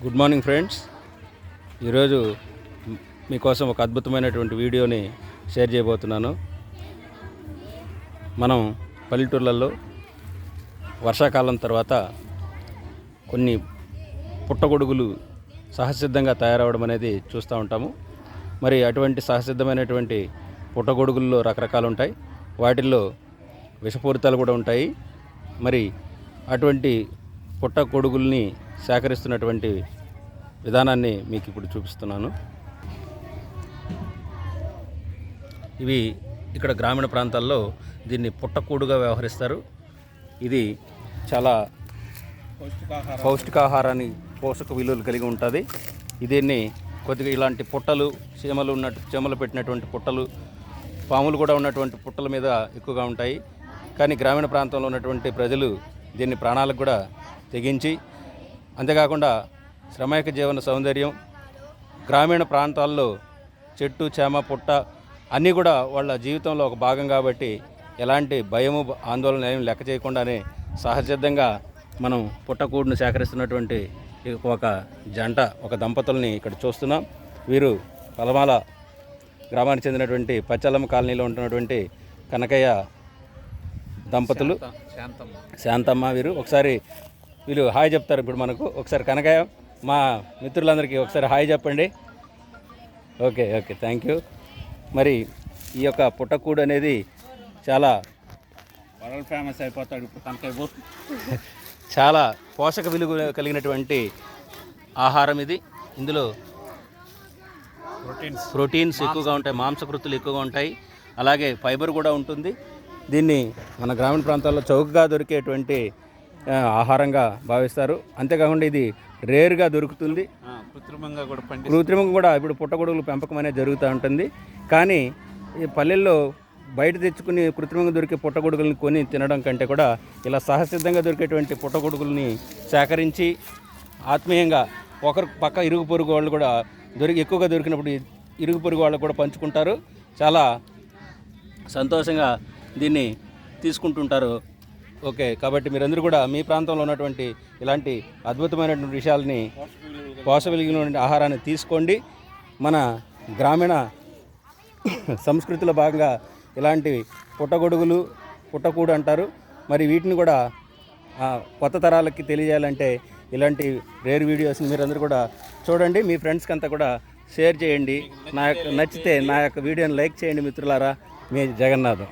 Good morning friends. ఈరోజు మీకోసం ఒక అద్భుతమైనటువంటి వీడియోని షేర్ చేయబోతున్నాను. మనం పల్లెటూర్లలో వర్షాకాలం తర్వాత కొన్ని పుట్టగొడుగులు సహజసిద్ధంగా తయారవడం అనేది చూస్తూ ఉంటాము. మరి అటువంటి సహజసిద్ధమైనటువంటి పుట్టగొడుగుల్లో రకరకాలు ఉంటాయి. వాటిల్లో విషపూరితాలు కూడా ఉంటాయి. మరి అటువంటి పుట్టగొడుగుల్ని సేకరిస్తున్నటువంటి విధానాన్ని మీకు ఇప్పుడు చూపిస్తున్నాను. ఇవి ఇక్కడ గ్రామీణ ప్రాంతాల్లో దీన్ని పుట్టకూడుగా వ్యవహరిస్తారు. ఇది చాలా పౌష్టికాహారాన్ని పోషక విలువలు కలిగి ఉంటుంది. దీన్ని కొద్దిగా ఇలాంటి పుట్టలు చీమలు పెట్టినటువంటి పుట్టలు, పాములు కూడా ఉన్నటువంటి పుట్టల మీద ఎక్కువగా ఉంటాయి. కానీ గ్రామీణ ప్రాంతంలో ఉన్నటువంటి ప్రజలు దీన్ని ప్రాణాలకు కూడా తెగించి, అంతేకాకుండా శ్రమైక జీవన సౌందర్యం, గ్రామీణ ప్రాంతాల్లో చెట్టు చేమ పుట్ట అన్నీ కూడా వాళ్ళ జీవితంలో ఒక భాగం కాబట్టి ఎలాంటి భయము ఆందోళన ఏం లెక్క చేయకుండానే సహజసిద్ధంగా మనం పుట్టకూడును సేకరిస్తున్నటువంటి ఒక జంట, ఒక దంపతుల్ని ఇక్కడ చూస్తున్నాం. వీరు పలమాల గ్రామానికి చెందినటువంటి పచ్చలమ్మ కాలనీలో ఉంటున్నటువంటి కనకయ్య దంపతులు, శాంతమ్మ. వీళ్ళు హాయ్ చెప్తారు ఇప్పుడు మనకు. ఒకసారి కనకయ్య, మా మిత్రులందరికీ ఒకసారి హాయ్ చెప్పండి. Okay, thank you. మరి ఈ యొక్క పుట్టకూడు అనేది చాలా వరల్డ్ ఫేమస్ అయిపోతాడు ఇప్పుడు కనకయ్య. చాలా పోషక విలువ కలిగినటువంటి ఆహారం ఇది. ఇందులో ప్రోటీన్స్ ఎక్కువగా ఉంటాయి, మాంసకృతులు ఎక్కువగా ఉంటాయి, అలాగే ఫైబర్ కూడా ఉంటుంది. దీన్ని మన గ్రామీణ ప్రాంతాల్లో చౌకగా దొరికేటువంటి ఆహారంగా భావిస్తారు. అంతేకాకుండా ఇది రేర్గా దొరుకుతుంది. కృత్రిమంగా కూడా ఇప్పుడు పుట్టగొడుగుల పెంపకం అనేది జరుగుతూ ఉంటుంది. కానీ ఈ పల్లెల్లో బయట తెచ్చుకుని కృత్రిమంగా దొరికే పుట్టగొడుగుల్ని కొని తినడం కంటే కూడా ఇలా సహజసిద్ధంగా దొరికేటువంటి పుట్టగొడుగుల్ని సేకరించి ఆత్మీయంగా ఒకరు పక్క ఇరుగు పొరుగు వాళ్ళు కూడా ఎక్కువగా దొరికినప్పుడు ఇరుగు పొరుగు వాళ్ళు కూడా పంచుకుంటారు. చాలా సంతోషంగా దీన్ని తీసుకుంటుంటారు. ఓకే, కాబట్టి మీరందరూ కూడా మీ ప్రాంతంలో ఉన్నటువంటి ఇలాంటి అద్భుతమైనటువంటి విషయాలని, పోషక విలువైన ఆహారాన్ని తీసుకోండి. మన గ్రామీణ సంస్కృతిలో భాగంగా ఇలాంటి పుట్టగొడుగులు, పుట్టకూడు అంటారు. మరి వీటిని కూడా కొత్త తరాలకి తెలియజేయాలంటే ఇలాంటి రేర్ వీడియోస్ని మీరందరూ కూడా చూడండి. మీ ఫ్రెండ్స్కి అంతా కూడా షేర్ చేయండి. నచ్చితే నా యొక్క వీడియోని లైక్ చేయండి మిత్రులారా. మీ జగన్నాథం.